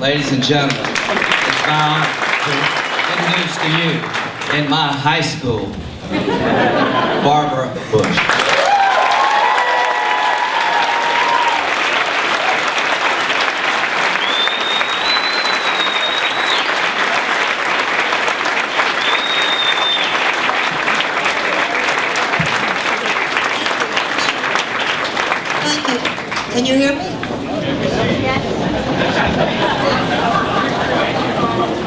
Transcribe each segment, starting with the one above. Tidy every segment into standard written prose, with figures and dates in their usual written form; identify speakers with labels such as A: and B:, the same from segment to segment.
A: ladies and gentlemen, it's my honor to introduce to you, in my high school, Barbara Bush.
B: Thank you. Can you hear me?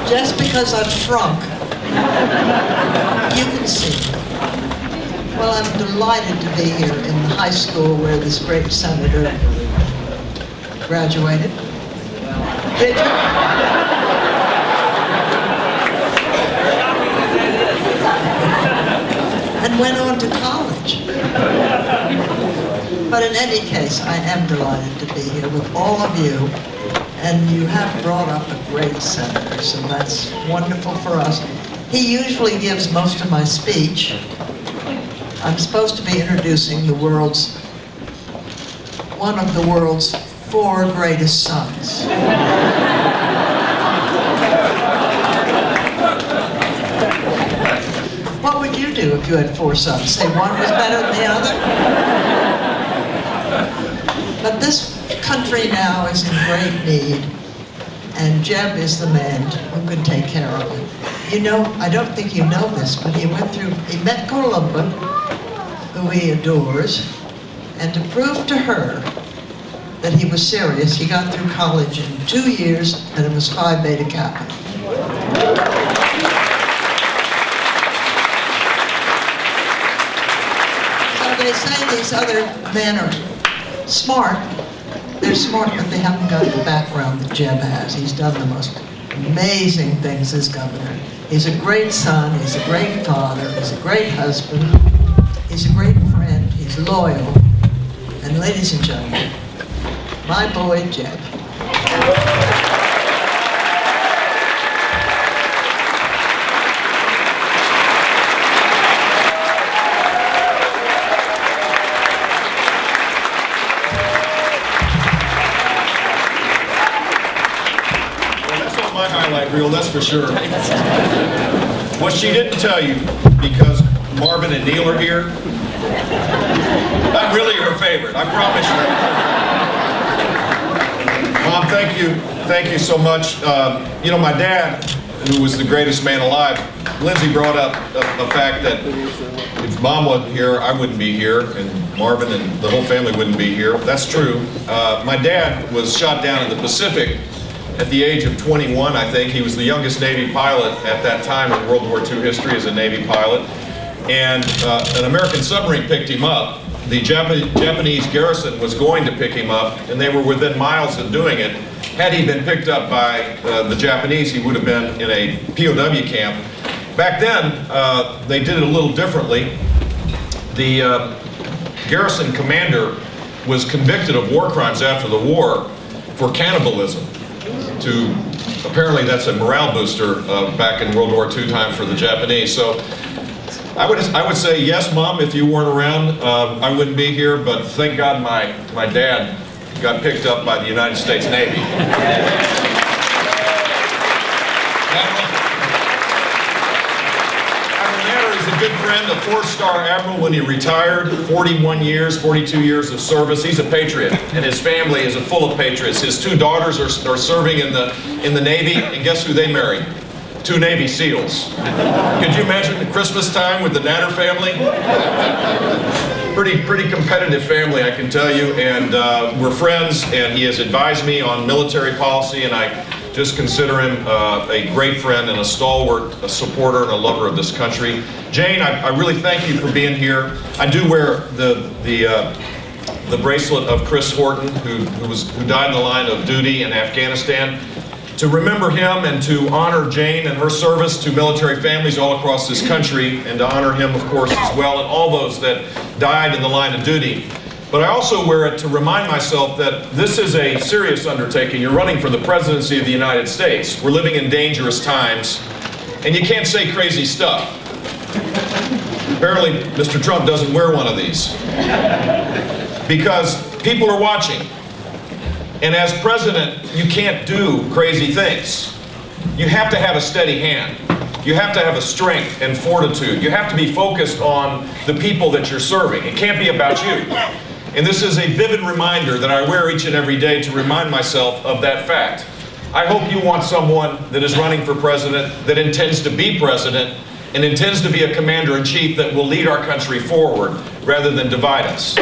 B: Just because I've shrunk, you can see. Well, I'm delighted to be here in the high school where this great senator graduated. Did you? And went on to college. But in any case, I am delighted to be here with all of you. And you have brought up a great senator, so that's wonderful for us. He usually gives most of my speech. I'm supposed to be introducing one of the world's 4 greatest sons. What would you do if you had 4 sons? Say one was better than the other? But this country now is in great need, and Jeb is the man who can take care of it. You know, I don't think you know this, but he met Columba, who he adores, and to prove to her that he was serious, he got through college in 2 years, and it was Phi Beta Kappa. So they say these other men are smart. They're smart, but they haven't got the background that Jeb has. He's done the most amazing things as governor. He's a great son, he's a great father, he's a great husband, he's a great friend, he's loyal. And ladies and gentlemen, my boy Jeb.
C: Highlight reel, that's for sure. What she didn't tell you, because Marvin and Neil are here, I'm really her favorite, I promise you. Mom, thank you so much. You know, my dad, who was the greatest man alive, Lindsay brought up the fact that if Mom wasn't here, I wouldn't be here, and Marvin and the whole family wouldn't be here. That's true. My dad was shot down in the Pacific at the age of 21, I think. He was the youngest Navy pilot at that time in World War II history as a Navy pilot. And an American submarine picked him up. The Japanese garrison was going to pick him up, and they were within miles of doing it. Had he been picked up by the Japanese, he would have been in a POW camp. Back then, they did it a little differently. The garrison commander was convicted of war crimes after the war for cannibalism. Apparently that's a morale booster back in World War II time for the Japanese. So I would say yes, Mom, if you weren't around, I wouldn't be here, but thank God my dad got picked up by the United States Navy. He's a good friend, a 4-star admiral when he retired, 41 years, 42 years of service. He's a patriot, and his family is full of patriots. His 2 daughters are serving in the Navy, and guess who they married? 2 Navy SEALs. Could you imagine the Christmas time with the Natter family? Pretty competitive family, I can tell you, and we're friends, and he has advised me on military policy, and I just consider him a great friend and a stalwart, a supporter and a lover of this country. Jane, I really thank you for being here. I do wear the bracelet of Chris Horton, who died in the line of duty in Afghanistan. To remember him and to honor Jane and her service to military families all across this country, and to honor him, of course, as well, and all those that died in the line of duty. But I also wear it to remind myself that this is a serious undertaking. You're running for the presidency of the United States. We're living in dangerous times, and you can't say crazy stuff. Apparently, Mr. Trump doesn't wear one of these because people are watching. And as president, you can't do crazy things. You have to have a steady hand. You have to have a strength and fortitude. You have to be focused on the people that you're serving. It can't be about you. And this is a vivid reminder that I wear each and every day to remind myself of that fact. I hope you want someone that is running for president, that intends to be president, and intends to be a commander-in-chief that will lead our country forward rather than divide us.